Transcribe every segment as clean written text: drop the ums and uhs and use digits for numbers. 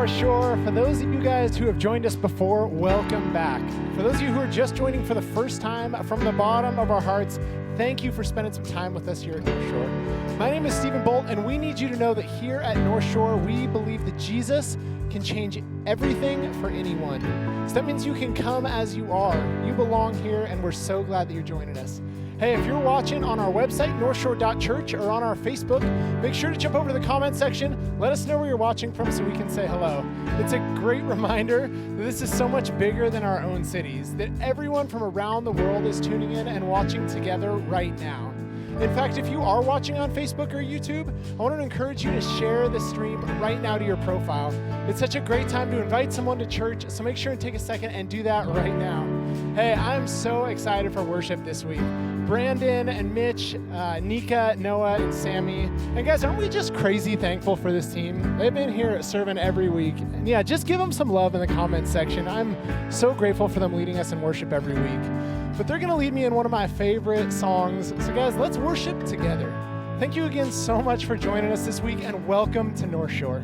Northshore. For those of you guys who have joined us before, welcome back. For those of you who are just joining for the first time, from the bottom of our hearts, thank you for spending some time with us here at Northshore. My name is Stephen Bolt, and we need you to know that here at Northshore, we believe that Jesus can change everything for anyone. So that means you can come as you are. You belong here, and we're so glad that you're joining us. Hey, if you're watching on our website, northshore.church, or on our Facebook, make sure to jump over to the comment section. Let us know where you're watching from so we can say hello. It's a great reminder that this is so much bigger than our own cities, that everyone from around the world is tuning in and watching together right now. In fact, if you are watching on Facebook or YouTube, I want to encourage you to share the stream right now to your profile. It's such a great time to invite someone to church, so make sure and take a second and do that right now. Hey, I'm so excited for worship this week. Brandon and Mitch, Nika, Noah, and Sammy. And guys, aren't we just crazy thankful for this team? They've been here serving every week. And yeah, just give them some love in the comments section. I'm so grateful for them leading us in worship every week. But they're going to lead me in one of my favorite songs. So guys, let's worship together. Thank you again so much for joining us this week, and welcome to Northshore.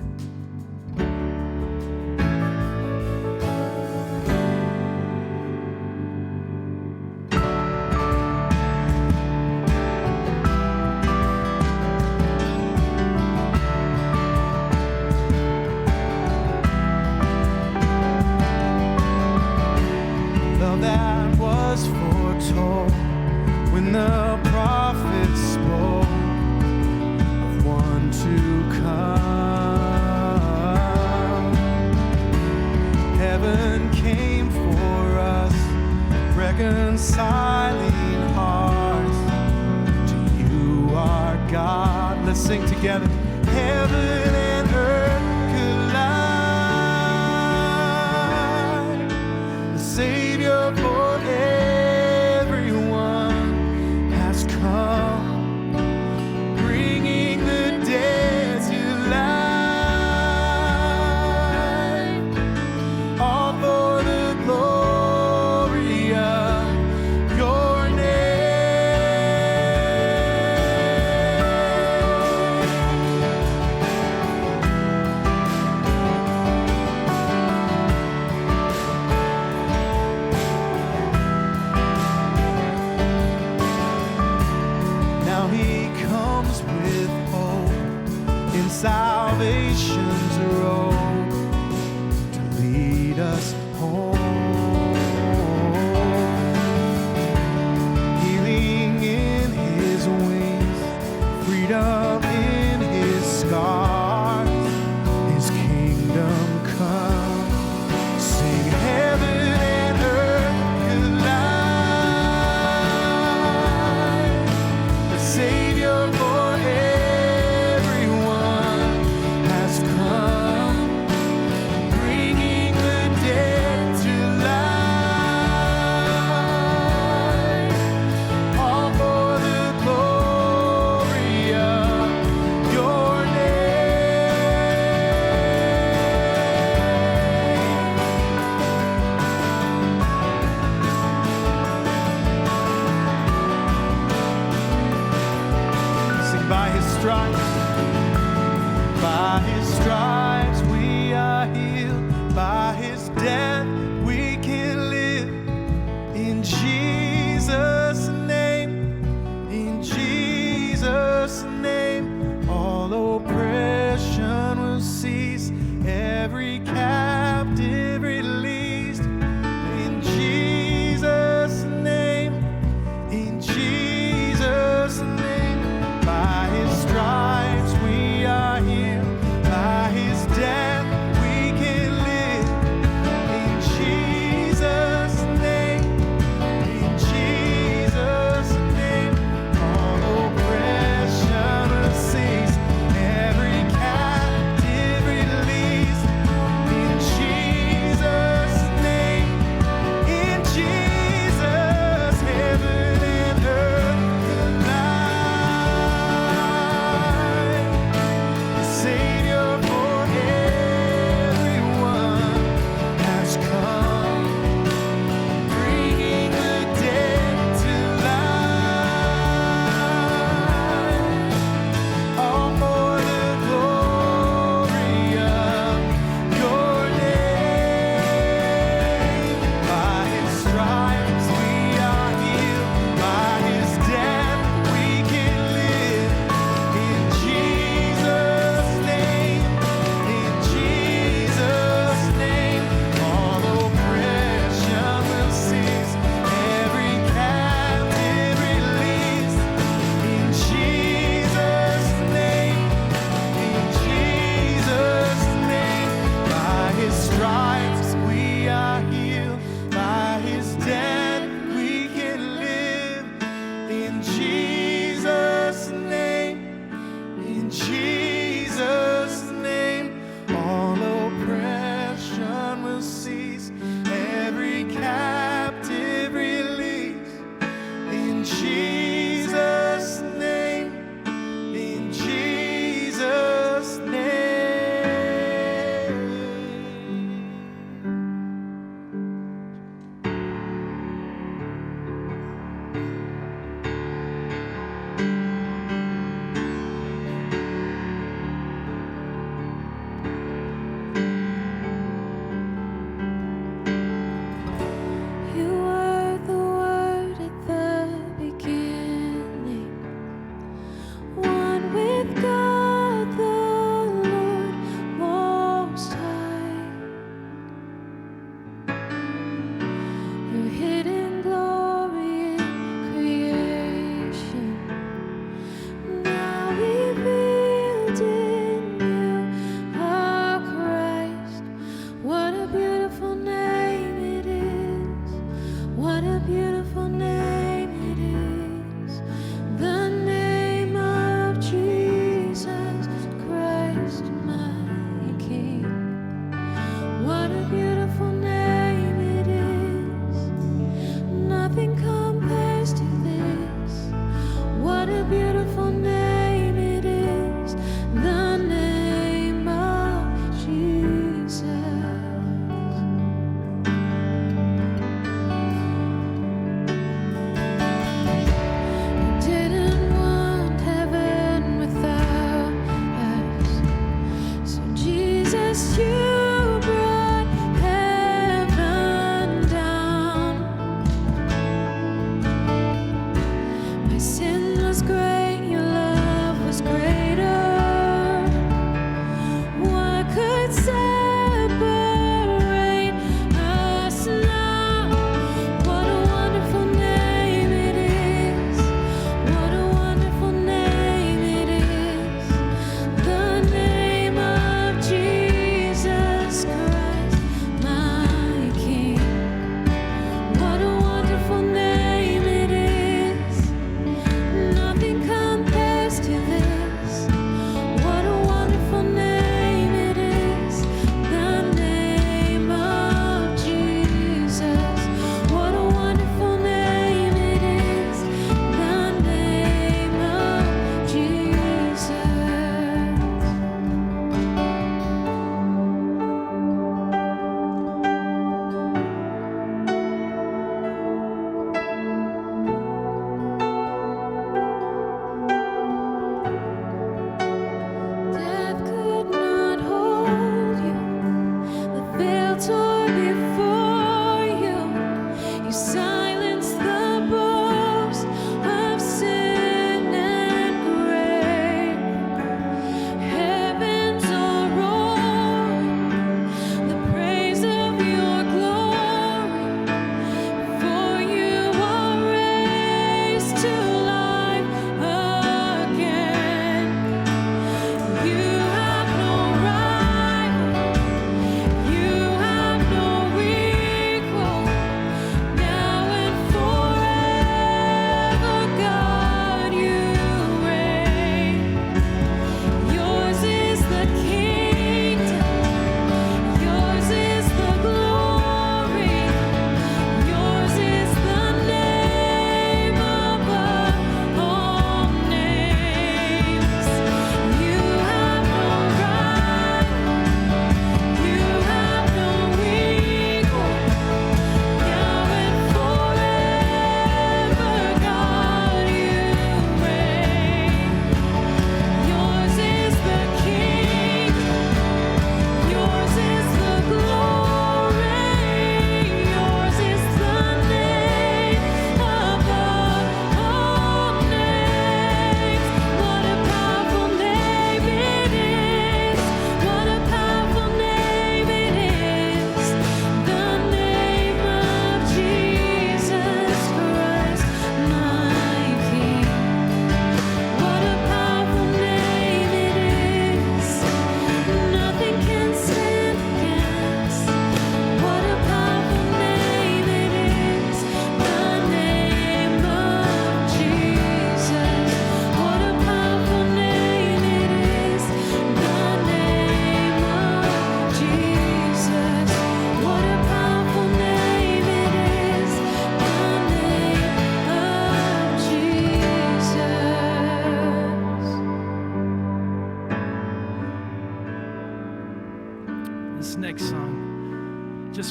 By his stripes we are healed. By his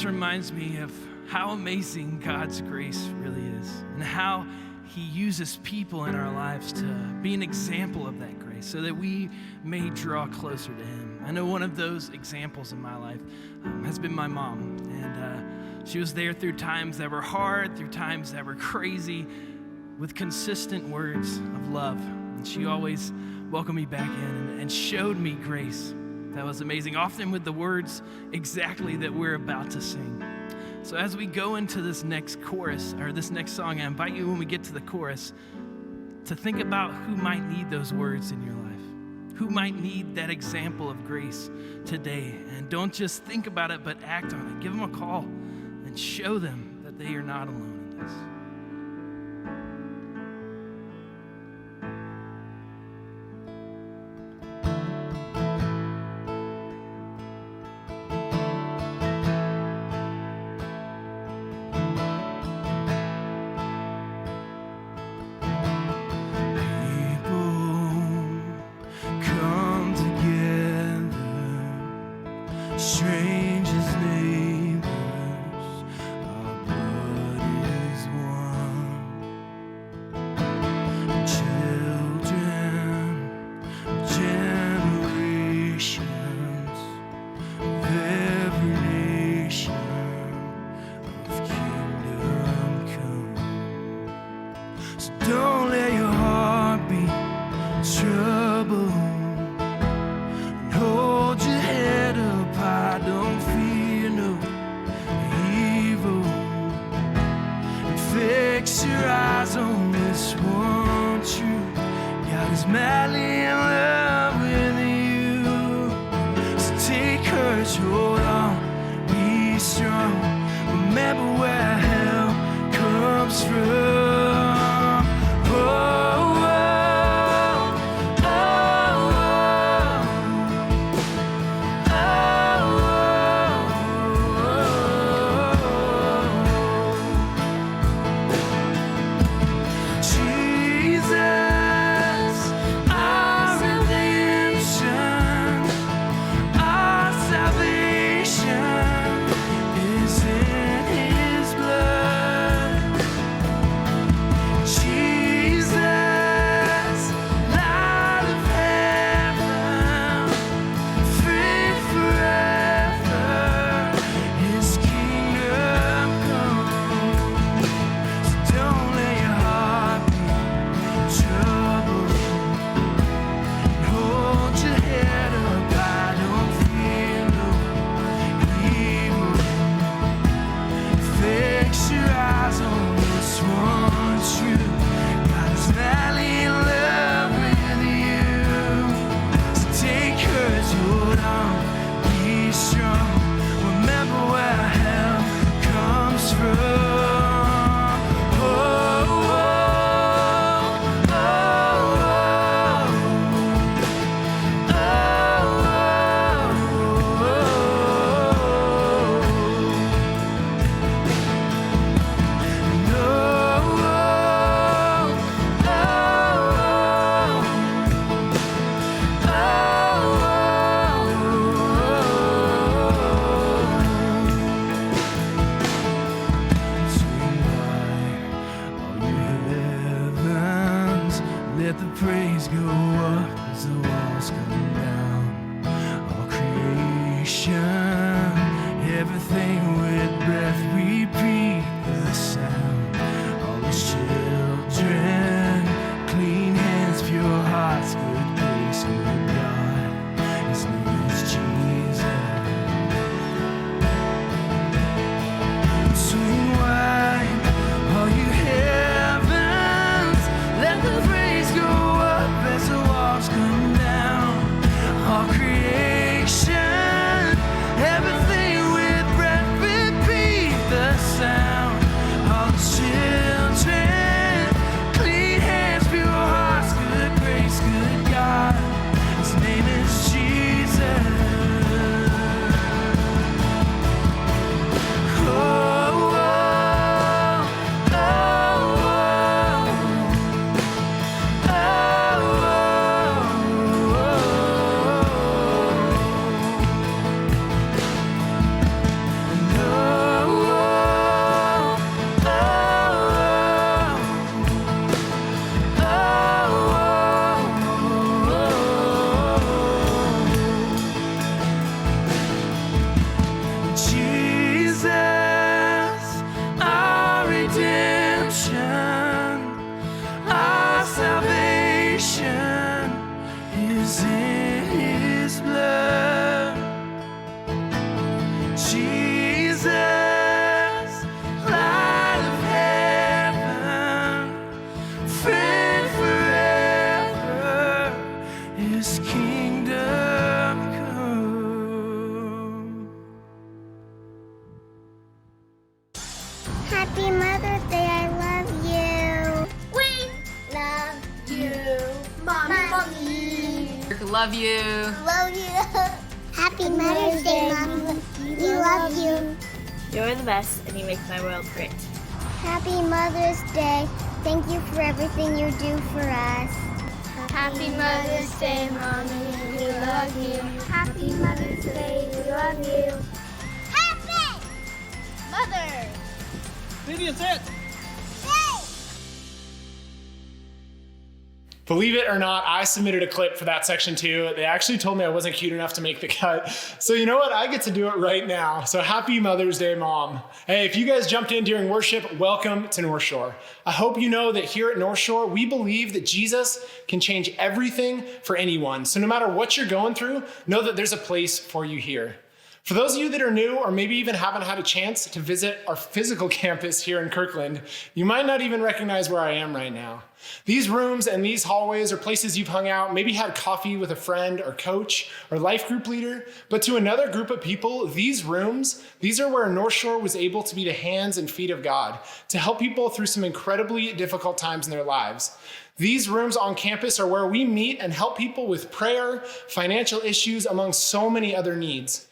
just reminds me of how amazing God's grace really is and how he uses people in our lives to be an example of that grace so that we may draw closer to him. I know one of those examples in my life has been my mom, and she was there through times that were hard, through times that were crazy, with consistent words of love. And she always welcomed me back in and showed me grace that was amazing, often with the words exactly that we're about to sing. So as we go into this next chorus, or this next song, I invite you when we get to the chorus to think about who might need those words in your life, who might need that example of grace today. And don't just think about it, but act on it. Give them a call and show them that they are not alone in this. Strangers, neighbors, our blood is one. is madly in love with you. So take courage, hold on, be strong. Remember where help comes from. Oh, oh, oh, oh, oh. Jesus, our redemption, our salvation is in His blood. Jesus, light of heaven, free forever, His kingdom come. So don't let your heart be troubled. Hold your head up high, don't fear no evil. Fix your eyes on this one truth. God is madly in love with you. So take courage, hold on, be strong. Remember where help comes from. Oh, oh, oh, let the praise go up as the walls come down. All creation, everything with breath, repeat the sound. All His children, clean hands, pure hearts, good grace, good God. His name is Jesus. Swing wide, all you heavens, let the praise go up as the walls come down. All creation, everything with breath, repeat the sound. All the children, clean hands, pure hearts, good grace, good God. His name is Jesus. Oh, oh, oh, Jesus, our redemption, our salvation is in His blood. Jesus, light of heaven, friend forever, His kingdom come. Happy Mother's Day, I love you. We love you. Mommy. Love you. Love you. Happy Mother's Day, Mommy. We love you. You're the best, and you make my world great. Happy Mother's Day. Thank you for everything you do for us. Happy Mother's Day, Mommy. We love you. Happy Mother's Day. We love you. Happy Mother's Day. Believe it or not, I submitted a clip for that section too. They actually told me I wasn't cute enough to make the cut. So you know what? I get to do it right now. So happy Mother's Day, Mom. Hey, if you guys jumped in during worship, welcome to Northshore. I hope you know that here at Northshore, we believe that Jesus can change everything for anyone. So no matter what you're going through, know that there's a place for you here. For those of you that are new or maybe even haven't had a chance to visit our physical campus here in Kirkland, you might not even recognize where I am right now. These rooms and these hallways are places you've hung out, maybe had coffee with a friend or coach or life group leader, but to another group of people, these rooms, these are where Northshore was able to be the hands and feet of God to help people through some incredibly difficult times in their lives. These rooms on campus are where we meet and help people with prayer, financial issues, among so many other needs.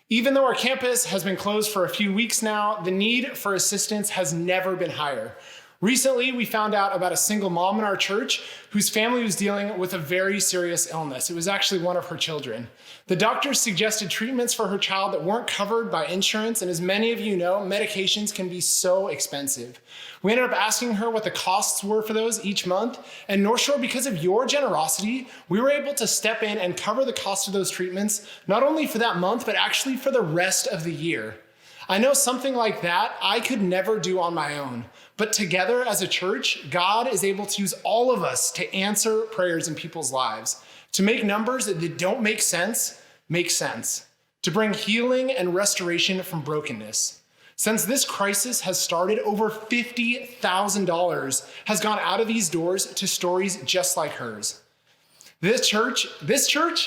Even though our campus has been closed for a few weeks now, the need for assistance has never been higher. Recently, we found out about a single mom in our church whose family was dealing with a very serious illness. It was actually one of her children. The doctors suggested treatments for her child that weren't covered by insurance, and as many of you know, medications can be so expensive. We ended up asking her what the costs were for those each month, and Northshore, because of your generosity, we were able to step in and cover the cost of those treatments, not only for that month, but actually for the rest of the year. I know something like that I could never do on my own. But together as a church, God is able to use all of us to answer prayers in people's lives, to make numbers that don't make sense, to bring healing and restoration from brokenness. Since this crisis has started, over $50,000 has gone out of these doors to stories just like hers. This church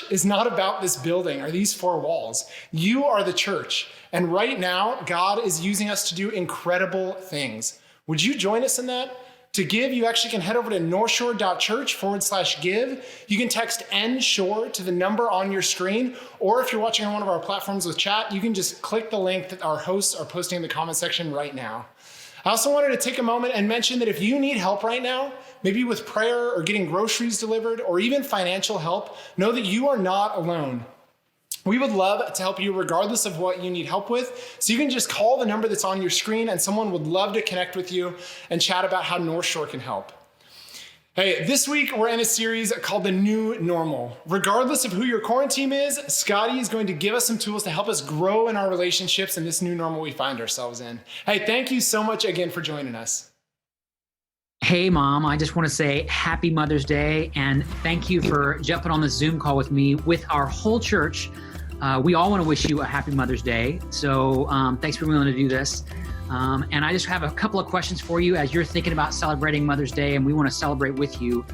is not about this building or these four walls. You are the church. And right now, God is using us to do incredible things. Would you join us in that? To give, you actually can head over to northshore.church/give. You can text NShore to the number on your screen, or if you're watching on one of our platforms with chat, you can just click the link that our hosts are posting in the comment section right now. I also wanted to take a moment and mention that if you need help right now, maybe with prayer or getting groceries delivered or even financial help, know that you are not alone. We would love to help you regardless of what you need help with. So you can just call the number that's on your screen and someone would love to connect with you and chat about how Northshore can help. Hey, this week we're in a series called The New Normal. Regardless of who your core team is, Scotty is going to give us some tools to help us grow in our relationships in this new normal we find ourselves in. Hey, thank you so much again for joining us. Hey, Mom, I just want to say happy Mother's Day and thank you for jumping on the Zoom call with me with our whole church. We all want to wish you a happy Mother's Day. So thanks for being willing to do this. And I just have a couple of questions for you as you're thinking about celebrating Mother's Day, and we want to celebrate with you.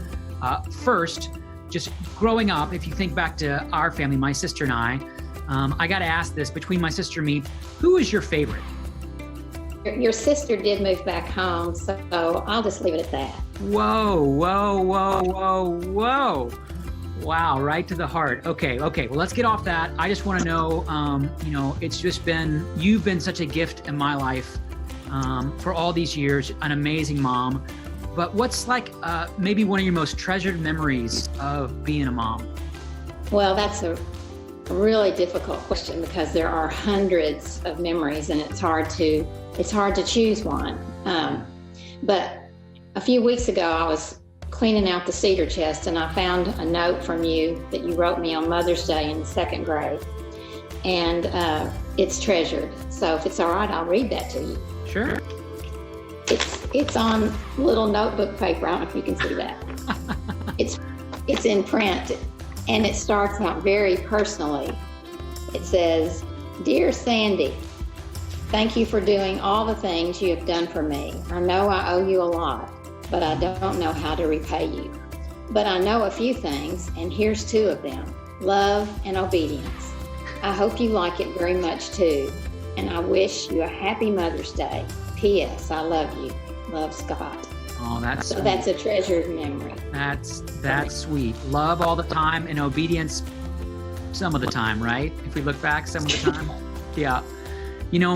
First, just growing up, if you think back to our family, my sister and I got to ask this, between my sister and me, who is your favorite? Your sister did move back home, so I'll just leave it at that. Whoa. Wow, right to the heart. Okay. Well, let's get off that. I just want to know, you've been such a gift in my life for all these years, an amazing mom. But what's like maybe one of your most treasured memories of being a mom? Well, that's a really difficult question because there are hundreds of memories and it's hard to choose one. But a few weeks ago, I was cleaning out the cedar chest and I found a note from you that you wrote me on Mother's Day in the second grade. And it's treasured. So if it's all right, I'll read that to you. Sure. It's on little notebook paper. I don't know if you can see that. It's in print and it starts out very personally. It says, "Dear Sandy, thank you for doing all the things you have done for me. I know I owe you a lot, but I don't know how to repay you. But I know a few things, and here's two of them: love and obedience. I hope you like it very much too, and I wish you a happy Mother's Day. P.S. I love you. Love, Scott." Oh, that's so sweet. That's a treasured memory. That's sweet. Love all the time and obedience some of the time, right? If we look back some of the time. Yeah. You know,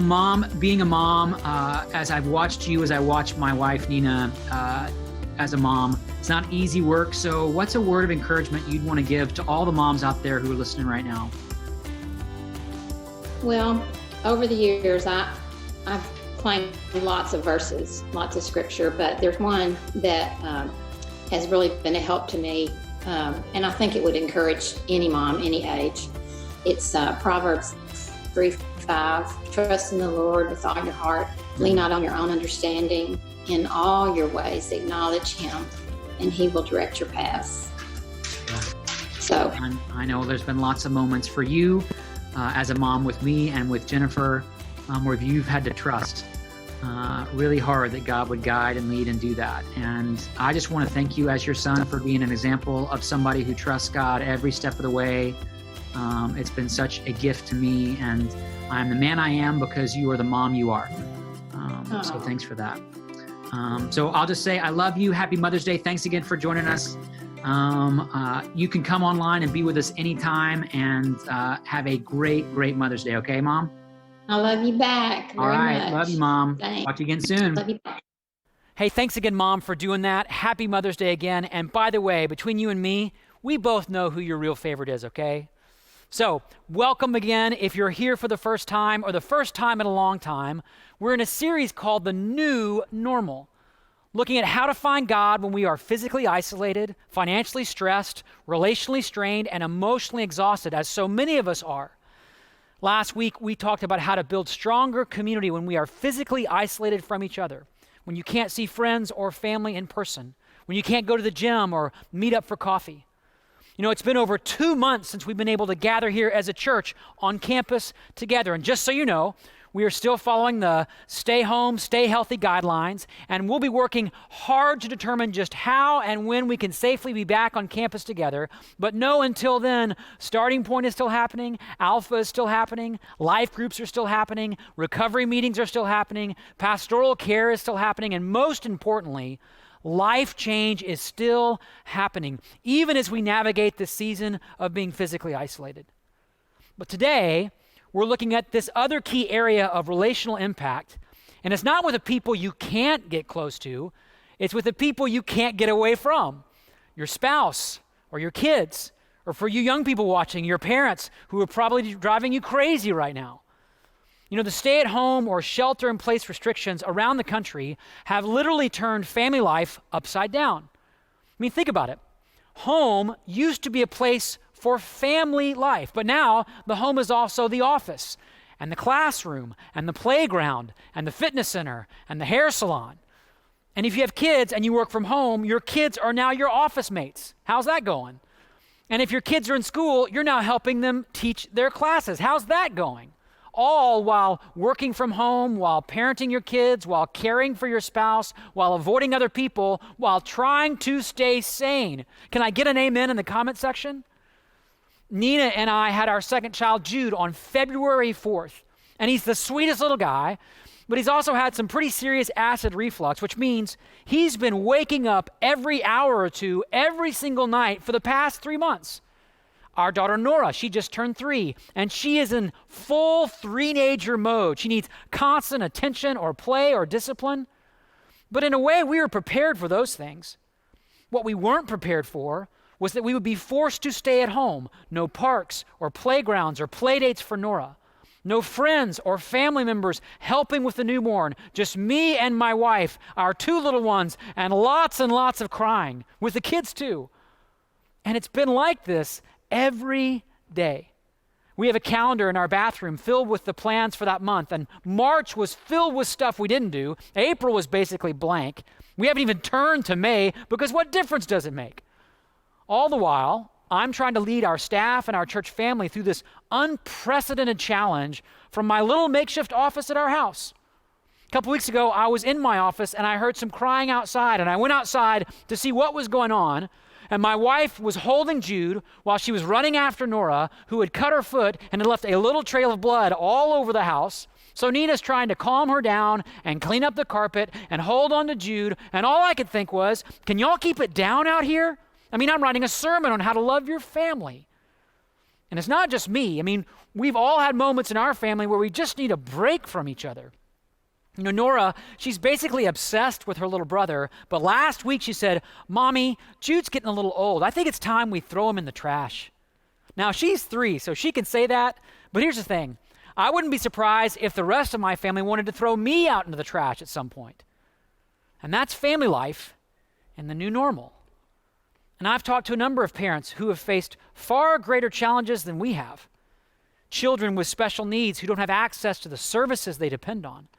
being a mom, as I've watched you, as I watched my wife, Nina, as a mom, it's not easy work. So what's a word of encouragement you'd want to give to all the moms out there who are listening right now? Well, over the years, I've claimed lots of verses, lots of scripture, but there's one that has really been a help to me, and I think it would encourage any mom, any age. It's Proverbs 3:5. Trust in the Lord with all your heart. Lean not on your own understanding. In all your ways, acknowledge Him, and He will direct your paths. So I know there's been lots of moments for you as a mom with me and with Jennifer, where you've had to trust really hard that God would guide and lead and do that. And I just want to thank you as your son for being an example of somebody who trusts God every step of the way. It's been such a gift to me, and I'm the man I am because you are the mom you are. So thanks for that. So I'll just say I love you. Happy Mother's Day. Thanks again for joining us. You can come online and be with us anytime, and have a great, great Mother's Day. Okay, Mom? I love you back. All right. Much. Love you, Mom. Thanks. Talk to you again soon. Love you back. Hey, thanks again, Mom, for doing that. Happy Mother's Day again. And by the way, between you and me, we both know who your real favorite is, okay? So, welcome again. If you're here for the first time or the first time in a long time, we're in a series called The New Normal, looking at how to find God when we are physically isolated, financially stressed, relationally strained, and emotionally exhausted, as so many of us are. Last week, we talked about how to build stronger community when we are physically isolated from each other, when you can't see friends or family in person, when you can't go to the gym or meet up for coffee. You know, it's been over 2 months since we've been able to gather here as a church on campus together. And just so you know, we are still following the stay home, stay healthy guidelines, and we'll be working hard to determine just how and when we can safely be back on campus together. But know until then, Starting Point is still happening, Alpha is still happening, life groups are still happening, recovery meetings are still happening, pastoral care is still happening, and most importantly, life change is still happening, even as we navigate this season of being physically isolated. But today, we're looking at this other key area of relational impact, and it's not with the people you can't get close to, it's with the people you can't get away from, your spouse or your kids, or for you young people watching, your parents who are probably driving you crazy right now. You know, the stay-at-home or shelter-in-place restrictions around the country have literally turned family life upside down. I mean, think about it. Home used to be a place for family life, but now the home is also the office and the classroom and the playground and the fitness center and the hair salon. And if you have kids and you work from home, your kids are now your office mates. How's that going? And if your kids are in school, you're now helping them teach their classes. How's that going? All while working from home, while parenting your kids, while caring for your spouse, while avoiding other people, while trying to stay sane. Can I get an amen in the comment section? Nina and I had our second child, Jude, on February 4th. And he's the sweetest little guy, but he's also had some pretty serious acid reflux, which means he's been waking up every hour or two every single night for the past 3 months. Our daughter Nora, she just turned 3, and she is in full three-nager mode. She needs constant attention or play or discipline. But in a way, we were prepared for those things. What we weren't prepared for was that we would be forced to stay at home. No parks or playgrounds or play dates for Nora. No friends or family members helping with the newborn. Just me and my wife, our 2 little ones, and lots of crying, with the kids too. And it's been like this every day. We have a calendar in our bathroom filled with the plans for that month, and March was filled with stuff we didn't do. April was basically blank. We haven't even turned to May, because what difference does it make? All the while, I'm trying to lead our staff and our church family through this unprecedented challenge from my little makeshift office at our house. A couple weeks ago, I was in my office and I heard some crying outside, and I went outside to see what was going on. And my wife was holding Jude while she was running after Nora, who had cut her foot and had left a little trail of blood all over the house. So Nina's trying to calm her down and clean up the carpet and hold on to Jude. And all I could think was, can y'all keep it down out here? I mean, I'm writing a sermon on how to love your family. And it's not just me. I mean, we've all had moments in our family where we just need a break from each other. You know, Nora, she's basically obsessed with her little brother, but last week she said, "Mommy, Jude's getting a little old. I think it's time we throw him in the trash." Now, she's 3, so she can say that, but here's the thing. I wouldn't be surprised if the rest of my family wanted to throw me out into the trash at some point. And that's family life and the new normal. And I've talked to a number of parents who have faced far greater challenges than we have. Children with special needs who don't have access to the services they depend on.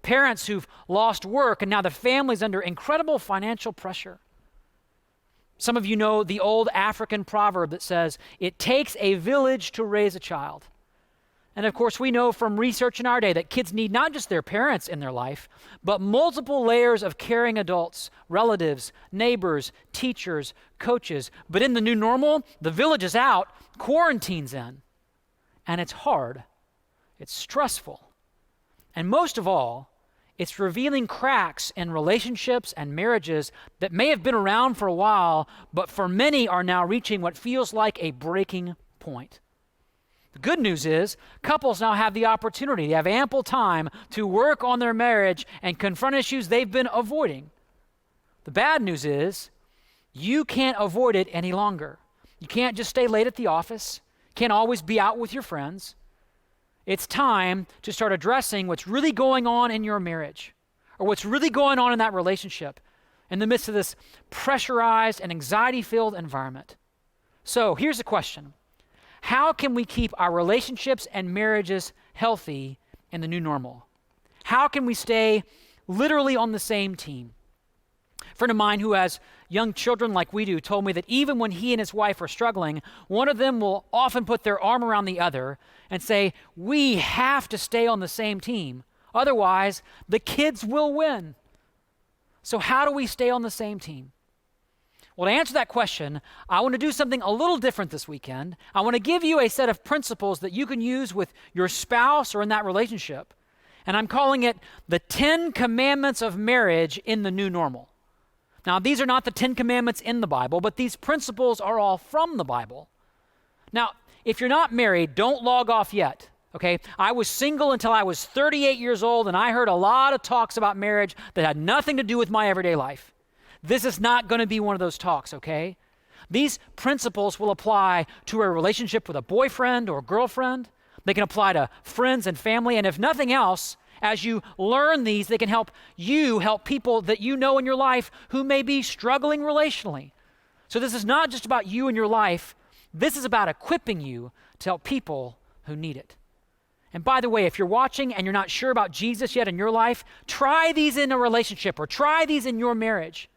Parents who've lost work and now the family's under incredible financial pressure. Some of you know the old African proverb that says, "It takes a village to raise a child." And of course, we know from research in our day that kids need not just their parents in their life, but multiple layers of caring adults, relatives, neighbors, teachers, coaches. But in the new normal, the village is out, quarantine's in. And it's hard. It's stressful. And most of all, it's revealing cracks in relationships and marriages that may have been around for a while, but for many are now reaching what feels like a breaking point. The good news is couples now have the opportunity. They have ample time to work on their marriage and confront issues they've been avoiding. The bad news is you can't avoid it any longer. You can't just stay late at the office. You can't always be out with your friends. It's time to start addressing what's really going on in your marriage or what's really going on in that relationship in the midst of this pressurized and anxiety-filled environment. So here's the question. How can we keep our relationships and marriages healthy in the new normal? How can we stay literally on the same team? A friend of mine who has young children like we do told me that even when he and his wife are struggling, one of them will often put their arm around the other and say, we have to stay on the same team. Otherwise, the kids will win. So how do we stay on the same team? Well, to answer that question, I want to do something a little different this weekend. I want to give you a set of principles that you can use with your spouse or in that relationship. And I'm calling it the 10 Commandments of Marriage in the New Normal. Now, these are not the 10 Commandments in the Bible, but these principles are all from the Bible. Now, if you're not married, don't log off yet, okay? I was single until I was 38 years old, and I heard a lot of talks about marriage that had nothing to do with my everyday life. This is not going to be one of those talks, okay? These principles will apply to a relationship with a boyfriend or girlfriend. They can apply to friends and family. And if nothing else, as you learn these, they can help you help people that you know in your life who may be struggling relationally. So this is not just about you and your life. This is about equipping you to help people who need it. And by the way, if you're watching and you're not sure about Jesus yet in your life, try these in a relationship or try these in your marriage.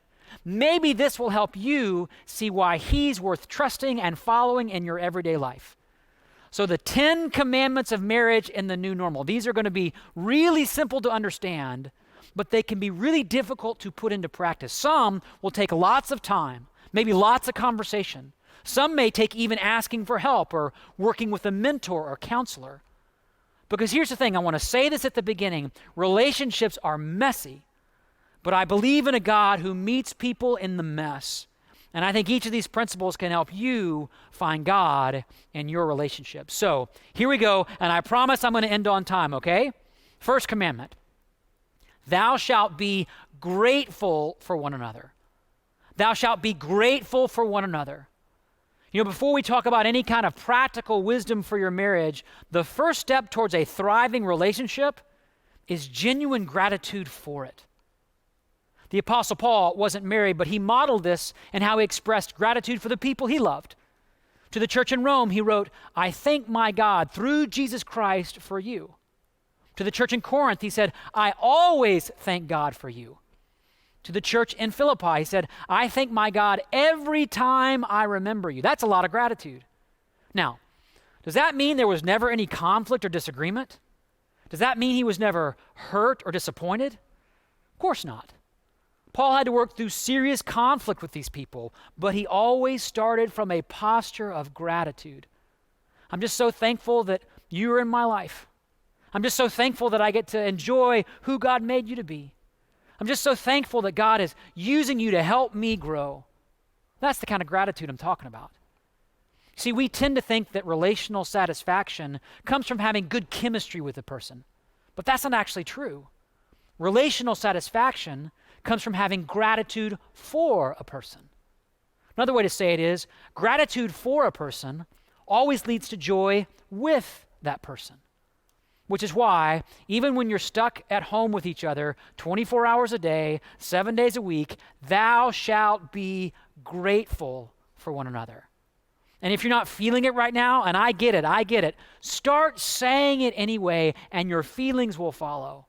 Maybe this will help you see why he's worth trusting and following in your everyday life. So the 10 Commandments of Marriage in the New Normal. These are going to be really simple to understand, but they can be really difficult to put into practice. Some will take lots of time, maybe lots of conversation. Some may take even asking for help or working with a mentor or counselor. Because here's the thing, I want to say this at the beginning. Relationships are messy. But I believe in a God who meets people in the mess. And I think each of these principles can help you find God in your relationship. So here we go, and I promise I'm going to end on time, okay? First commandment, thou shalt be grateful for one another. Thou shalt be grateful for one another. You know, before we talk about any kind of practical wisdom for your marriage, the first step towards a thriving relationship is genuine gratitude for it. The Apostle Paul wasn't married, but he modeled this in how he expressed gratitude for the people he loved. To the church in Rome, he wrote, I thank my God through Jesus Christ for you. To the church in Corinth, he said, I always thank God for you. To the church in Philippi, he said, I thank my God every time I remember you. That's a lot of gratitude. Now, does that mean there was never any conflict or disagreement? Does that mean he was never hurt or disappointed? Of course not. Paul had to work through serious conflict with these people, but he always started from a posture of gratitude. I'm just so thankful that you're in my life. I'm just so thankful that I get to enjoy who God made you to be. I'm just so thankful that God is using you to help me grow. That's the kind of gratitude I'm talking about. See, we tend to think that relational satisfaction comes from having good chemistry with a person, but that's not actually true. Relational satisfaction comes from having gratitude for a person. Another way to say it is, gratitude for a person always leads to joy with that person. Which is why, even when you're stuck at home with each other 24 hours a day, 7 days a week, thou shalt be grateful for one another. And if you're not feeling it right now, and I get it, start saying it anyway, and your feelings will follow.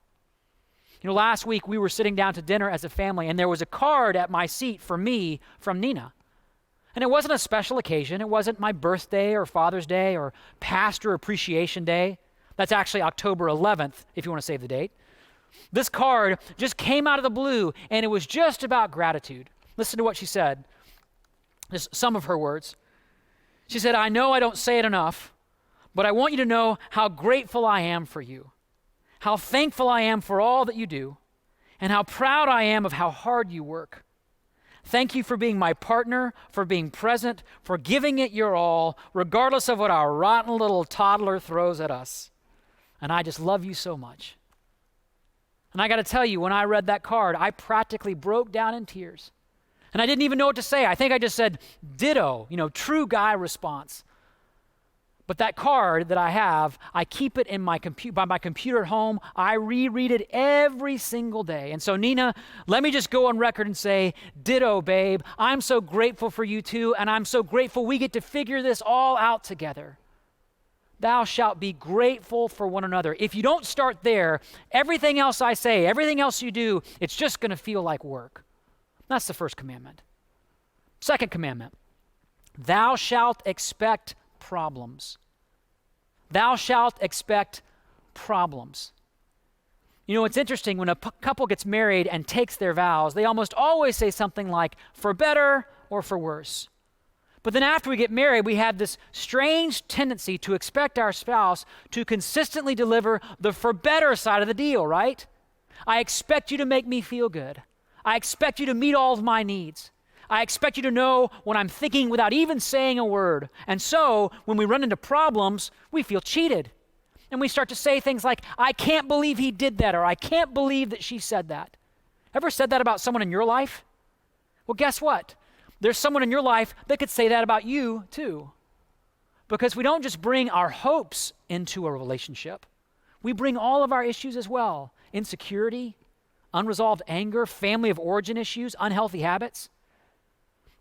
You know, last week we were sitting down to dinner as a family, and there was a card at my seat for me from Nina. And it wasn't a special occasion. It wasn't my birthday or Father's Day or Pastor Appreciation Day. That's actually October 11th, if you want to save the date. This card just came out of the blue, and it was just about gratitude. Listen to what she said. Just some of her words. She said, I know I don't say it enough, but I want you to know how grateful I am for you, how thankful I am for all that you do, and how proud I am of how hard you work. Thank you for being my partner, for being present, for giving it your all, regardless of what our rotten little toddler throws at us. And I just love you so much. And I got to tell you, when I read that card, I practically broke down in tears. And I didn't even know what to say. I think I just said, ditto, true guy response. But that card that I have, I keep it in by my computer at home. I reread it every single day. And so, Nina, let me just go on record and say, ditto, babe. I'm so grateful for you too, and I'm so grateful we get to figure this all out together. Thou shalt be grateful for one another. If you don't start there, everything else I say, everything else you do, it's just going to feel like work. That's the first commandment. Second commandment, thou shalt expect problems. Thou shalt expect problems. It's interesting when a couple gets married and takes their vows, they almost always say something like, for better or for worse. But then after we get married, we have this strange tendency to expect our spouse to consistently deliver the for better side of the deal, right? I expect you to make me feel good. I expect you to meet all of my needs. I expect you to know what I'm thinking without even saying a word. And so, when we run into problems, we feel cheated. And we start to say things like, I can't believe he did that, or I can't believe that she said that. Ever said that about someone in your life? Well, guess what? There's someone in your life that could say that about you, too. Because we don't just bring our hopes into a relationship. We bring all of our issues as well. Insecurity, unresolved anger, family of origin issues, unhealthy habits.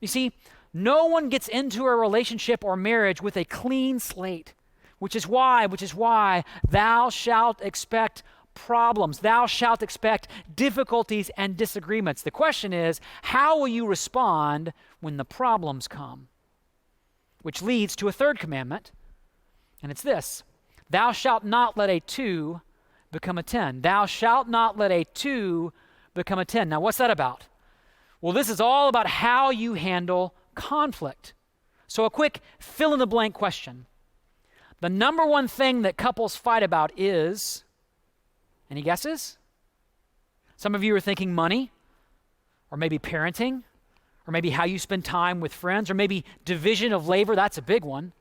You see, no one gets into a relationship or marriage with a clean slate, which is why thou shalt expect problems. Thou shalt expect difficulties and disagreements. The question is, how will you respond when the problems come? Which leads to a third commandment, and it's this: thou shalt not let a 2 become a 10. Thou shalt not let a 2 become a 10. Now, what's that about? Well, this is all about how you handle conflict. So a quick fill-in-the-blank question. The number one thing that couples fight about is, any guesses? Some of you are thinking money, or maybe parenting, or maybe how you spend time with friends, or maybe division of labor. That's a big one.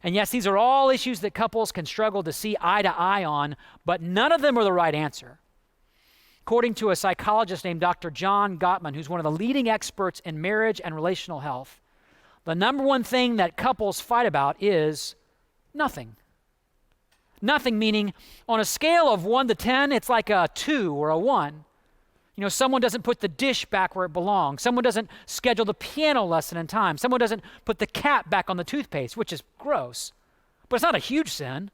And yes, these are all issues that couples can struggle to see eye to eye on, but none of them are the right answer. According to a psychologist named Dr. John Gottman, who's one of the leading experts in marriage and relational health, the number one thing that couples fight about is nothing. Nothing meaning on a scale of 1 to 10, it's like a 2 or a 1. Someone doesn't put the dish back where it belongs. Someone doesn't schedule the piano lesson in time. Someone doesn't put the cap back on the toothpaste, which is gross. But it's not a huge sin.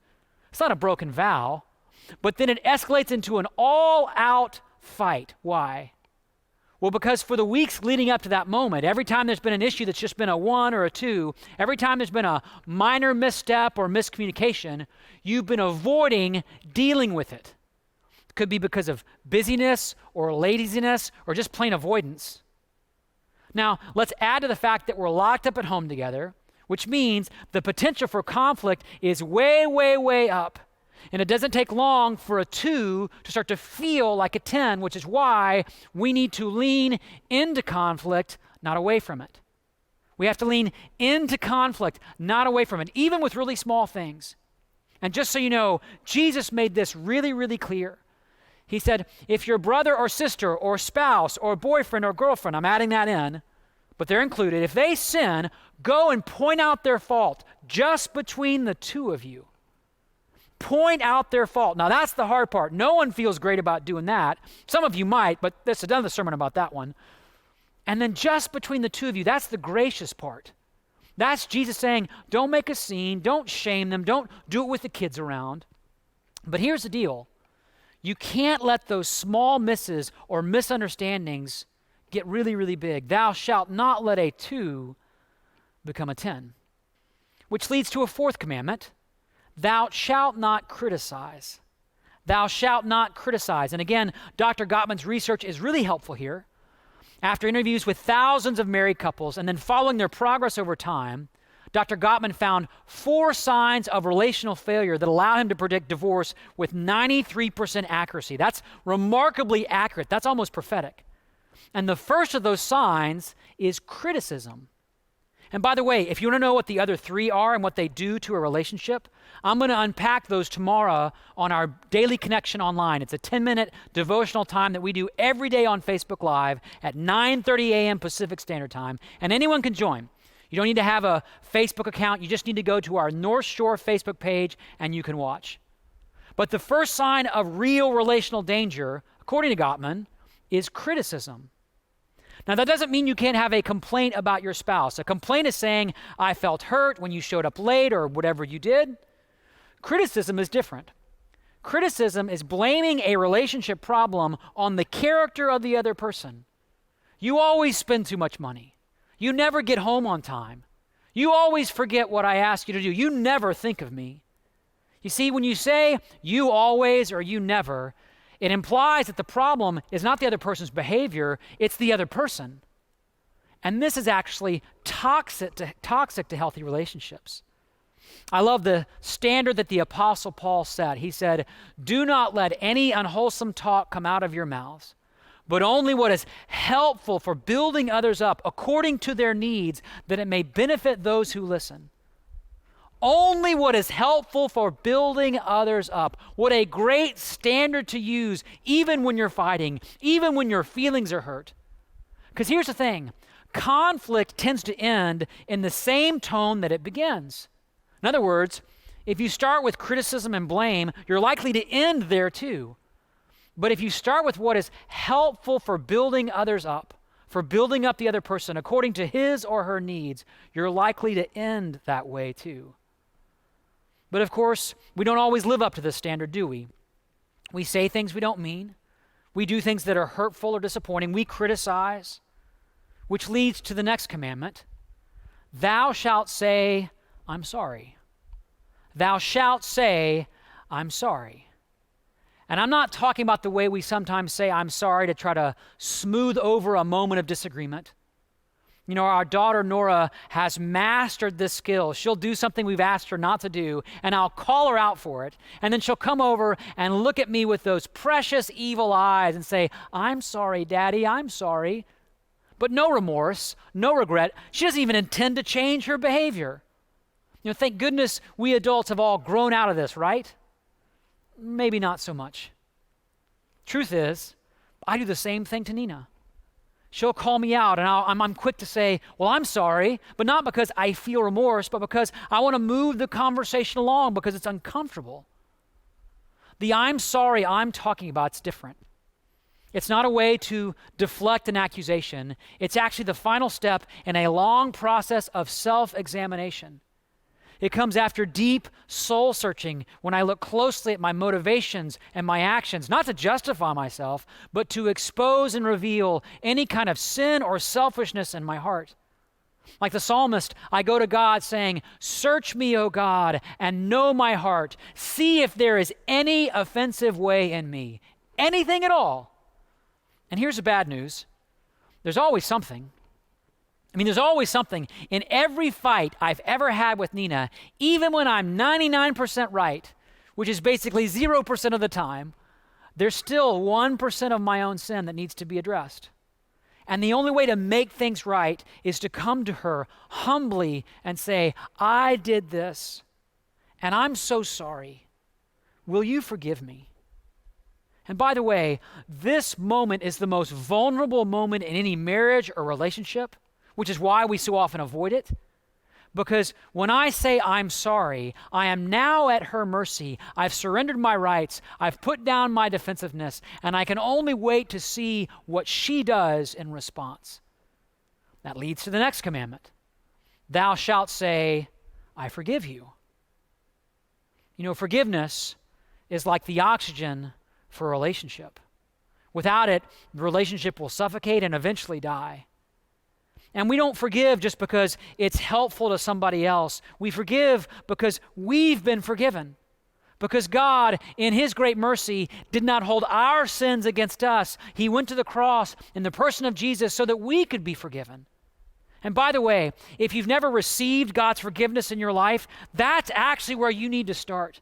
It's not a broken vow. But then it escalates into an all-out fight. Why? Well, because for the weeks leading up to that moment, every time there's been an issue that's just been a 1 or a 2, every time there's been a minor misstep or miscommunication, you've been avoiding dealing with it. It could be because of busyness or laziness or just plain avoidance. Now, let's add to the fact that we're locked up at home together, which means the potential for conflict is way, way, way up. And it doesn't take long for a 2 to start to feel like a 10, which is why we need to lean into conflict, not away from it. We have to lean into conflict, not away from it, even with really small things. And just so you know, Jesus made this really, really clear. He said, if your brother or sister or spouse or boyfriend or girlfriend, I'm adding that in, but they're included, if they sin, go and point out their fault just between the 2 of you. Point out their fault. Now, that's the hard part. No one feels great about doing that. Some of you might, but there's another sermon about that one. And then just between the 2 of you, that's the gracious part. That's Jesus saying, don't make a scene, don't shame them, don't do it with the kids around. But here's the deal. You can't let those small misses or misunderstandings get really, really big. Thou shalt not let a 2 become a 10. Which leads to a fourth commandment. thou shalt not criticize. Thou shalt not criticize. And again, Dr. Gottman's research is really helpful here. After interviews with thousands of married couples and then following their progress over time, Dr. Gottman found 4 signs of relational failure that allow him to predict divorce with 93% accuracy. That's remarkably accurate. That's almost prophetic. And the first of those signs is criticism. And by the way, if you want to know what the other 3 are and what they do to a relationship, I'm going to unpack those tomorrow on our Daily Connection online. It's a 10-minute devotional time that we do every day on Facebook Live at 9:30 a.m. Pacific Standard Time, and anyone can join. You don't need to have a Facebook account. You just need to go to our Northshore Facebook page and you can watch. But the first sign of real relational danger, according to Gottman, is criticism. Now, that doesn't mean you can't have a complaint about your spouse. A complaint is saying, I felt hurt when you showed up late or whatever you did. Criticism is different. Criticism is blaming a relationship problem on the character of the other person. You always spend too much money. You never get home on time. You always forget what I ask you to do. You never think of me. You see, when you say you always or you never, it implies that the problem is not the other person's behavior, it's the other person. And this is actually toxic to healthy relationships. I love the standard that the Apostle Paul set. He said, do not let any unwholesome talk come out of your mouths, but only what is helpful for building others up according to their needs, that it may benefit those who listen. Only what is helpful for building others up. What a great standard to use, even when you're fighting, even when your feelings are hurt. Because here's the thing, conflict tends to end in the same tone that it begins. In other words, if you start with criticism and blame, you're likely to end there too. But if you start with what is helpful for building others up, for building up the other person according to his or her needs, you're likely to end that way too. But of course, we don't always live up to this standard, do we? We say things we don't mean. We do things that are hurtful or disappointing. We criticize, which leads to the next commandment. Thou shalt say, I'm sorry. Thou shalt say, I'm sorry. And I'm not talking about the way we sometimes say I'm sorry to try to smooth over a moment of disagreement. You know, our daughter Nora has mastered this skill. She'll do something we've asked her not to do, and I'll call her out for it. And then she'll come over and look at me with those precious evil eyes and say, I'm sorry, Daddy, I'm sorry. But no remorse, no regret. She doesn't even intend to change her behavior. You know, thank goodness we adults have all grown out of this, right? Maybe not so much. Truth is, I do the same thing to Nina. She'll call me out, and I'm quick to say, well, I'm sorry, but not because I feel remorse, but because I want to move the conversation along because it's uncomfortable. The I'm sorry I'm talking about is different. It's not a way to deflect an accusation. It's actually the final step in a long process of self-examination. It comes after deep soul searching when I look closely at my motivations and my actions, not to justify myself, but to expose and reveal any kind of sin or selfishness in my heart. Like the psalmist, I go to God saying, search me, O God, and know my heart. See if there is any offensive way in me, anything at all. And here's the bad news. There's always something. There's always something. In every fight I've ever had with Nina, even when I'm 99% right, which is basically 0% of the time, there's still 1% of my own sin that needs to be addressed. And the only way to make things right is to come to her humbly and say, I did this, and I'm so sorry. Will you forgive me? And by the way, this moment is the most vulnerable moment in any marriage or relationship, which is why we so often avoid it. Because when I say I'm sorry, I am now at her mercy. I've surrendered my rights. I've put down my defensiveness, and I can only wait to see what she does in response. That leads to the next commandment. Thou shalt say, I forgive you. You know, forgiveness is like the oxygen for a relationship. Without it, the relationship will suffocate and eventually die. And we don't forgive just because it's helpful to somebody else. We forgive because we've been forgiven. Because God, in his great mercy, did not hold our sins against us. He went to the cross in the person of Jesus so that we could be forgiven. And by the way, if you've never received God's forgiveness in your life, that's actually where you need to start.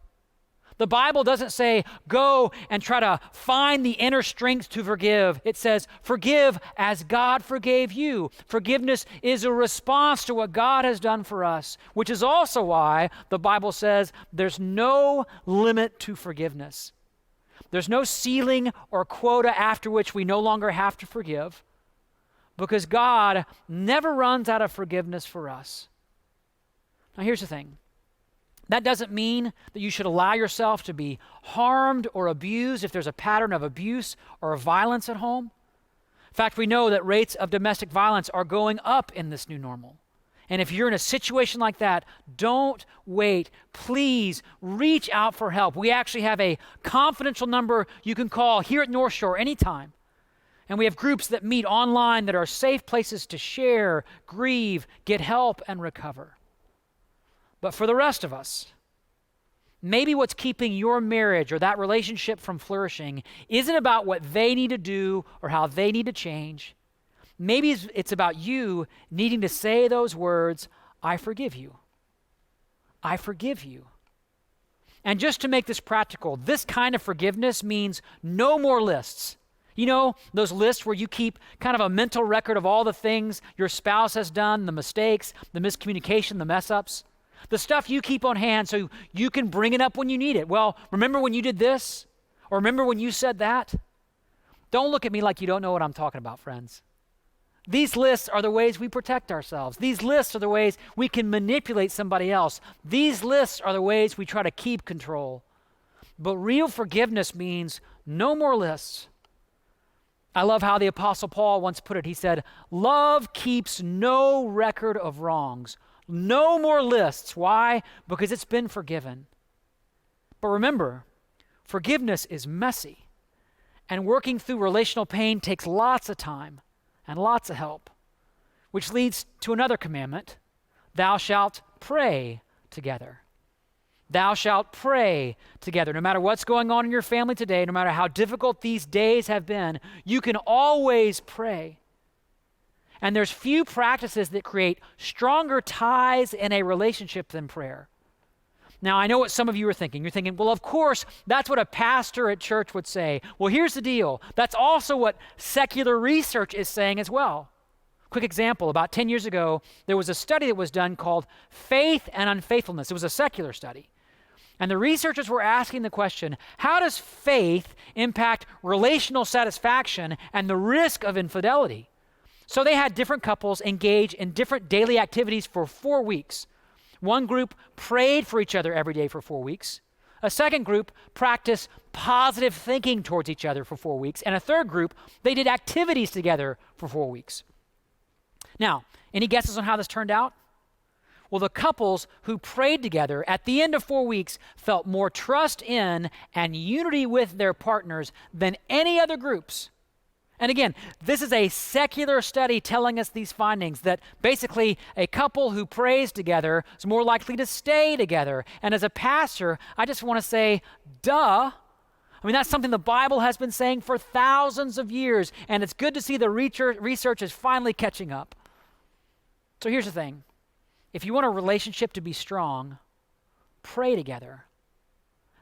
The Bible doesn't say, go and try to find the inner strength to forgive. It says, forgive as God forgave you. Forgiveness is a response to what God has done for us, which is also why the Bible says there's no limit to forgiveness. There's no ceiling or quota after which we no longer have to forgive, because God never runs out of forgiveness for us. Now, here's the thing. That doesn't mean that you should allow yourself to be harmed or abused if there's a pattern of abuse or violence at home. In fact, we know that rates of domestic violence are going up in this new normal. And if you're in a situation like that, don't wait. Please reach out for help. We actually have a confidential number you can call here at Northshore anytime. And we have groups that meet online that are safe places to share, grieve, get help, and recover. But for the rest of us, maybe what's keeping your marriage or that relationship from flourishing isn't about what they need to do or how they need to change. Maybe it's about you needing to say those words, I forgive you. I forgive you. And just to make this practical, this kind of forgiveness means no more lists. You know, those lists where you keep kind of a mental record of all the things your spouse has done, the mistakes, the miscommunication, the mess-ups. The stuff you keep on hand so you can bring it up when you need it. Well, remember when you did this? Or remember when you said that? Don't look at me like you don't know what I'm talking about, friends. These lists are the ways we protect ourselves. These lists are the ways we can manipulate somebody else. These lists are the ways we try to keep control. But real forgiveness means no more lists. I love how the Apostle Paul once put it. He said, love keeps no record of wrongs. No more lists. Why? Because it's been forgiven. But remember, forgiveness is messy. And working through relational pain takes lots of time and lots of help, which leads to another commandment. Thou shalt pray together. Thou shalt pray together. No matter what's going on in your family today, no matter how difficult these days have been, you can always pray. And there's few practices that create stronger ties in a relationship than prayer. Now, I know what some of you are thinking. You're thinking, well, of course, that's what a pastor at church would say. Well, here's the deal. That's also what secular research is saying as well. Quick example, about 10 years ago, there was a study that was done called Faith and Unfaithfulness. It was a secular study. And the researchers were asking the question, how does faith impact relational satisfaction and the risk of infidelity? So they had different couples engage in different daily activities for 4 weeks. One group prayed for each other every day for 4 weeks. A second group practiced positive thinking towards each other for 4 weeks. And a third group, they did activities together for 4 weeks. Now, any guesses on how this turned out? Well, the couples who prayed together at the end of 4 weeks felt more trust in and unity with their partners than any other groups. And again, this is a secular study telling us these findings, that basically a couple who prays together is more likely to stay together. And as a pastor, I just want to say, duh. I mean, that's something the Bible has been saying for thousands of years, and it's good to see the research is finally catching up. So here's the thing. If you want a relationship to be strong, pray together.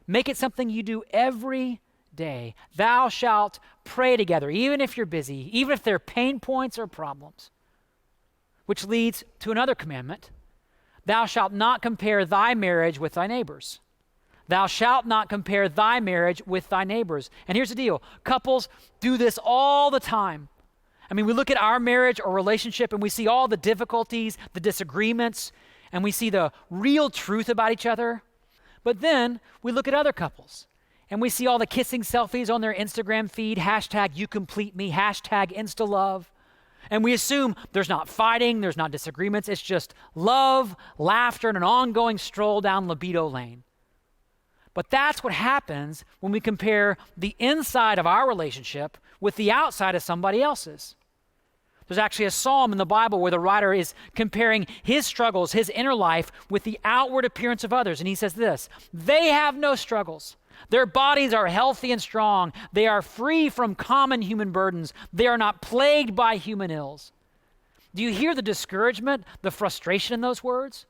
Make it something you do every day. Thou shalt pray together, even if you're busy, even if there are pain points or problems. Which leads to another commandment. Thou shalt not compare thy marriage with thy neighbor's. Thou shalt not compare thy marriage with thy neighbor's. And here's the deal. Couples do this all the time. I mean, we look at our marriage or relationship and we see all the difficulties, the disagreements, and we see the real truth about each other. But then we look at other couples and we see all the kissing selfies on their Instagram feed, hashtag you complete me, hashtag Insta-love. And we assume there's not fighting, there's not disagreements, it's just love, laughter, and an ongoing stroll down libido lane. But that's what happens when we compare the inside of our relationship with the outside of somebody else's. There's actually a psalm in the Bible where the writer is comparing his struggles, his inner life, with the outward appearance of others. And he says this, they have no struggles. Their bodies are healthy and strong. They are free from common human burdens. They are not plagued by human ills. Do you hear the discouragement, the frustration in those words?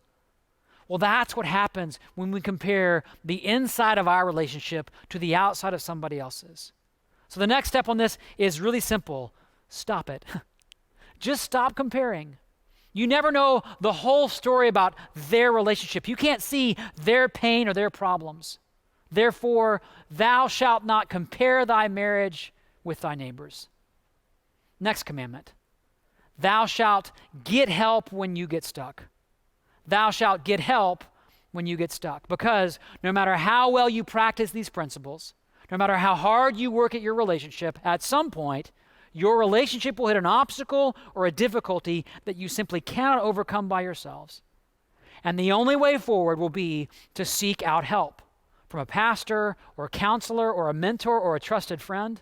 Well, that's what happens when we compare the inside of our relationship to the outside of somebody else's. So the next step on this is really simple. Stop it. Just stop comparing. You never know the whole story about their relationship. You can't see their pain or their problems. Therefore, thou shalt not compare thy marriage with thy neighbor's. Next commandment. Thou shalt get help when you get stuck. Thou shalt get help when you get stuck. Because no matter how well you practice these principles, no matter how hard you work at your relationship, at some point, your relationship will hit an obstacle or a difficulty that you simply cannot overcome by yourselves. And the only way forward will be to seek out help from a pastor or a counselor or a mentor or a trusted friend.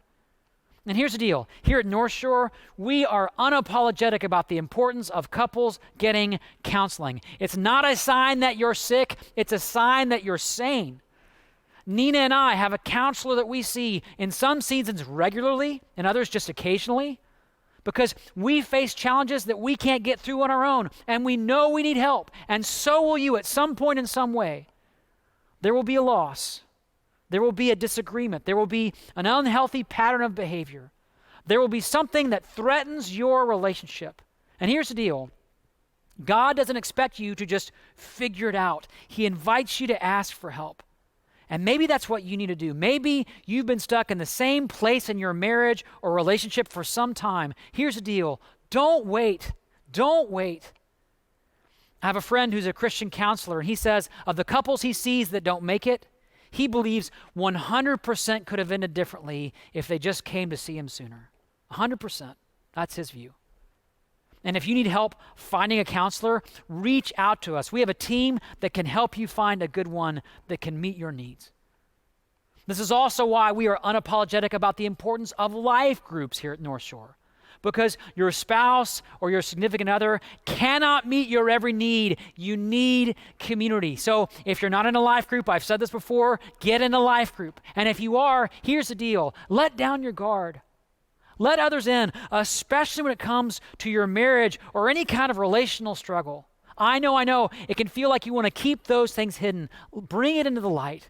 And here's the deal. Here at Northshore, we are unapologetic about the importance of couples getting counseling. It's not a sign that you're sick. It's a sign that you're sane. Nina and I have a counselor that we see in some seasons regularly and others just occasionally because we face challenges that we can't get through on our own, and we know we need help, and so will you at some point in some way. There will be a loss. There will be a disagreement. There will be an unhealthy pattern of behavior. There will be something that threatens your relationship. And here's the deal. God doesn't expect you to just figure it out. He invites you to ask for help. And maybe that's what you need to do. Maybe you've been stuck in the same place in your marriage or relationship for some time. Here's the deal. Don't wait. Don't wait. I have a friend who's a Christian counselor, and he says of the couples he sees that don't make it, he believes 100% could have ended differently if they just came to see him sooner. 100%. That's his view. And if you need help finding a counselor, reach out to us. We have a team that can help you find a good one that can meet your needs. This is also why we are unapologetic about the importance of life groups here at Northshore. Because your spouse or your significant other cannot meet your every need. You need community. So if you're not in a life group, I've said this before, get in a life group. And if you are, here's the deal. Let down your guard. Let others in, especially when it comes to your marriage or any kind of relational struggle. I know, it can feel like you want to keep those things hidden. Bring it into the light.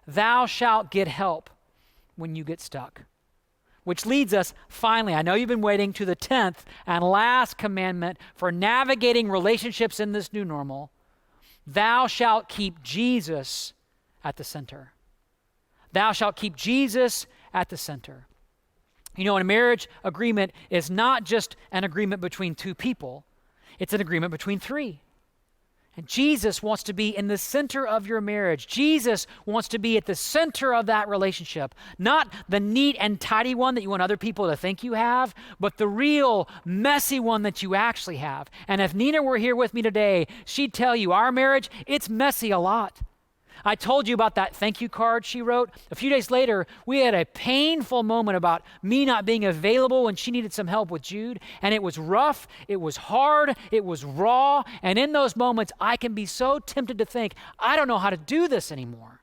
Thou shalt get help when you get stuck. Which leads us, finally, I know you've been waiting, to the 10th and last commandment for navigating relationships in this new normal. Thou shalt keep Jesus at the center. Thou shalt keep Jesus at the center. You know, a marriage agreement is not just an agreement between two people. It's an agreement between three. And Jesus wants to be in the center of your marriage. Jesus wants to be at the center of that relationship. Not the neat and tidy one that you want other people to think you have, but the real messy one that you actually have. And if Nina were here with me today, she'd tell you our marriage, it's messy a lot. I told you about that thank you card she wrote. A few days later, we had a painful moment about me not being available when she needed some help with Jude. And it was rough, it was hard, it was raw. And in those moments, I can be so tempted to think, I don't know how to do this anymore.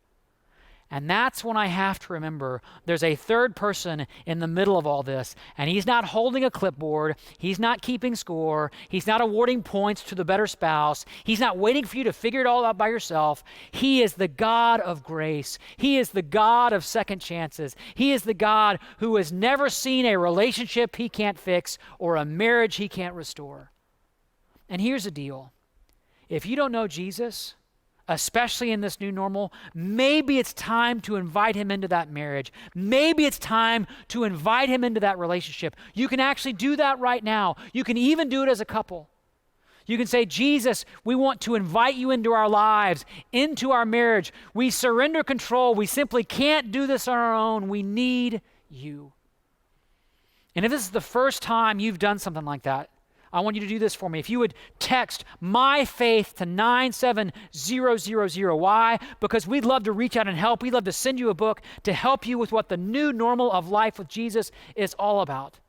And that's when I have to remember there's a third person in the middle of all this, and he's not holding a clipboard, he's not keeping score, he's not awarding points to the better spouse, he's not waiting for you to figure it all out by yourself. He is the God of grace. He is the God of second chances. He is the God who has never seen a relationship he can't fix or a marriage he can't restore. And here's the deal. If you don't know Jesus, especially in this new normal, maybe it's time to invite him into that marriage. Maybe it's time to invite him into that relationship. You can actually do that right now. You can even do it as a couple. You can say, Jesus, we want to invite you into our lives, into our marriage. We surrender control. We simply can't do this on our own. We need you. And if this is the first time you've done something like that, I want you to do this for me. If you would text my faith to 97000. Why? Because we'd love to reach out and help. We'd love to send you a book to help you with what the new normal of life with Jesus is all about.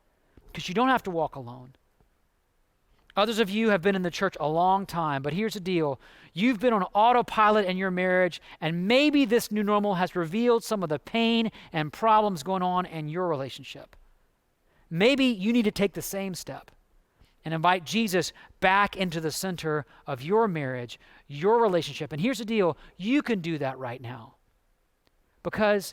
because you don't have to walk alone. Others of you have been in the church a long time, but here's the deal. You've been on autopilot in your marriage, and maybe this new normal has revealed some of the pain and problems going on in your relationship. Maybe you need to take the same step and invite Jesus back into the center of your marriage, your relationship. And here's the deal. You can do that right now, because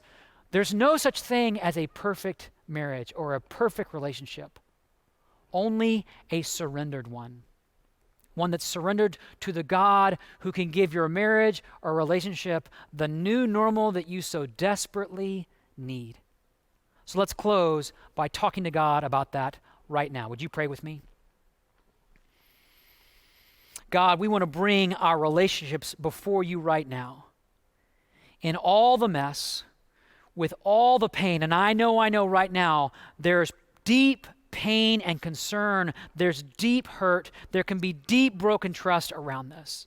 there's no such thing as a perfect marriage or a perfect relationship. Only a surrendered one. One that's surrendered to the God who can give your marriage or relationship the new normal that you so desperately need. So let's close by talking to God about that right now. Would you pray with me? God, we want to bring our relationships before you right now. In all the mess, with all the pain, and I know right now there's deep pain and concern, there's deep hurt, there can be deep broken trust around this.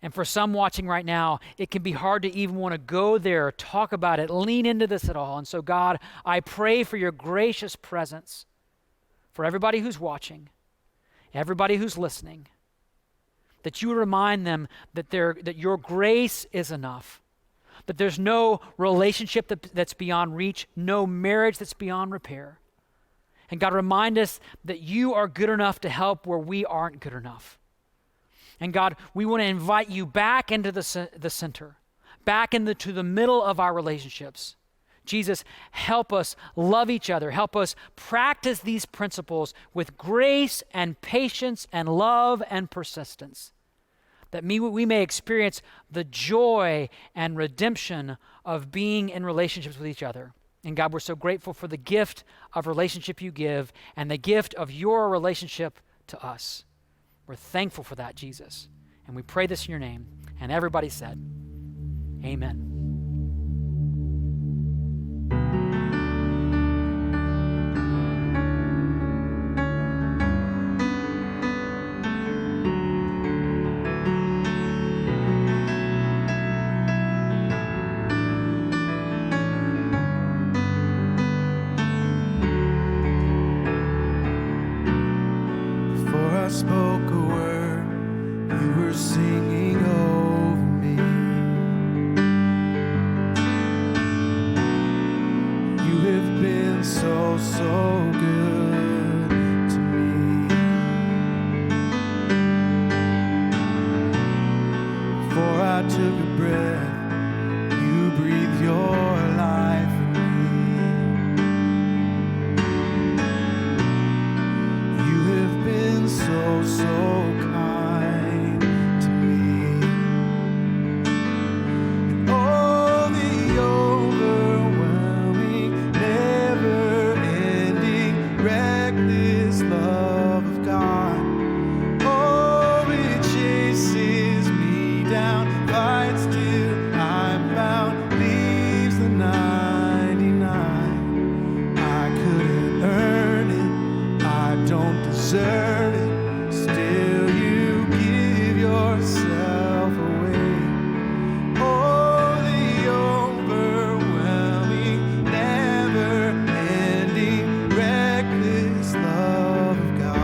And for some watching right now, it can be hard to even want to go there, talk about it, lean into this at all. And so God, I pray for your gracious presence for everybody who's watching, everybody who's listening, that you would remind them that your grace is enough, that there's no relationship that's beyond reach, no marriage that's beyond repair. And God, remind us that you are good enough to help where we aren't good enough. And God, we want to invite you back into the center, back into the middle of our relationships. Jesus, help us love each other. Help us practice these principles with grace and patience and love and persistence, that we may experience the joy and redemption of being in relationships with each other. And God, we're so grateful for the gift of relationship you give and the gift of your relationship to us. We're thankful for that, Jesus. And we pray this in your name. And everybody said, amen. Spoke a word, you were singing over me. You have been so good to me. Before I took a breath, you breathed your life in me. You have been so kind to me. And oh, the overwhelming, never-ending, reckless love of God. Oh, it chases me down, fights till I'm found, leaves the 99. I couldn't earn it, I don't deserve it. Still you give yourself away. Oh, the overwhelming, never-ending, reckless love of God.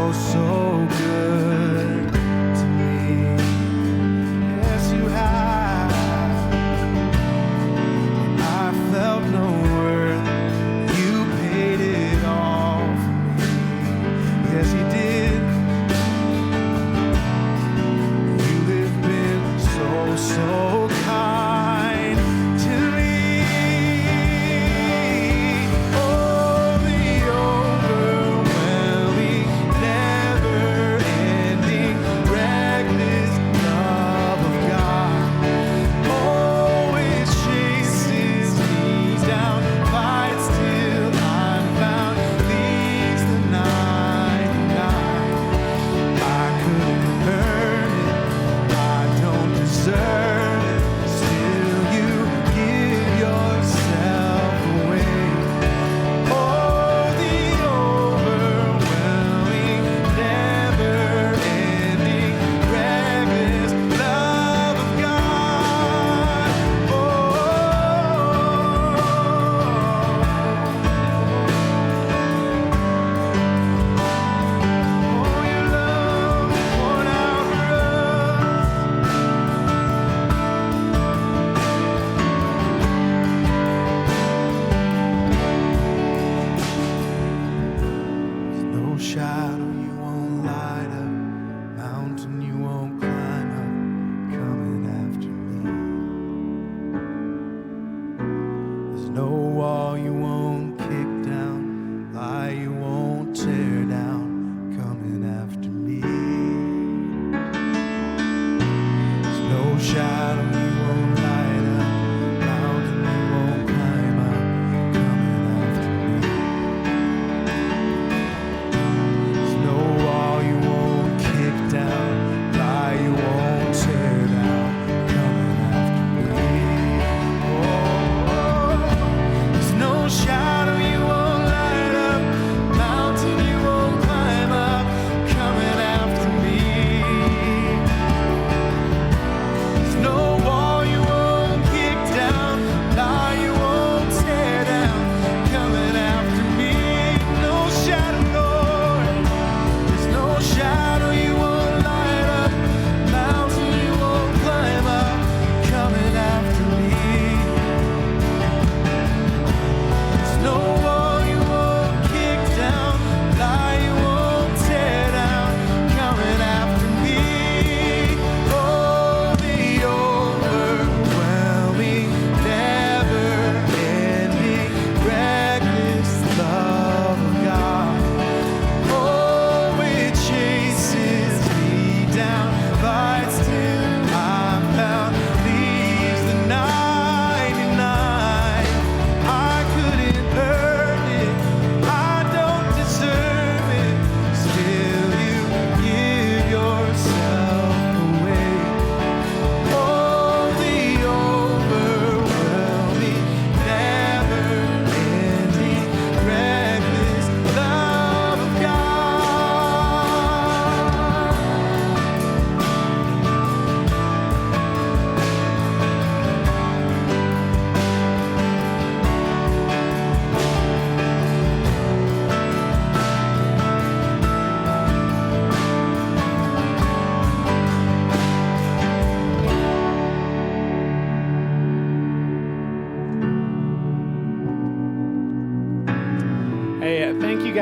So good to me. Yes, you have. I felt no worth. You paid it all for me. Yes, you did. You have been so kind to me. Oh, the overwhelming, never-ending, reckless love of God. Oh, it chases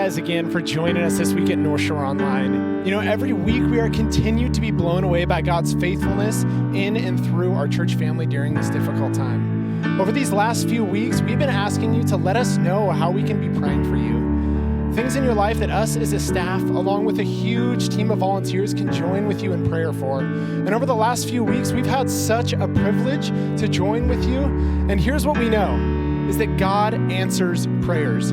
guys again for joining us this week at Northshore Online. You know, every week we are continued to be blown away by God's faithfulness in and through our church family during this difficult time. Over these last few weeks, we've been asking you to let us know how we can be praying for you. Things in your life that us as a staff, along with a huge team of volunteers, can join with you in prayer for. And over the last few weeks, we've had such a privilege to join with you. And here's what we know, is that God answers prayers.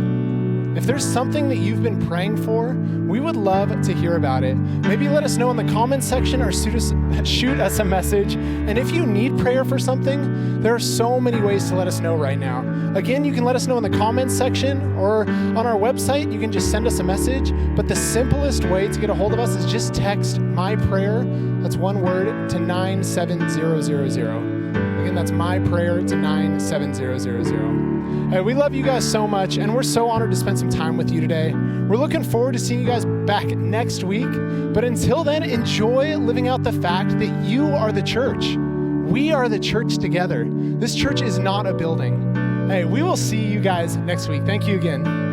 If there's something that you've been praying for, we would love to hear about it. Maybe let us know in the comments section or shoot us a message. And if you need prayer for something, there are so many ways to let us know right now. Again, you can let us know in the comments section or on our website. You can just send us a message. But the simplest way to get a hold of us is just text my prayer, that's one word, to 97000. Again, that's my prayer to 97000. Hey, we love you guys so much, and we're so honored to spend some time with you today. We're looking forward to seeing you guys back next week. But until then, enjoy living out the fact that you are the church. We are the church together. This church is not a building. Hey, we will see you guys next week. Thank you again.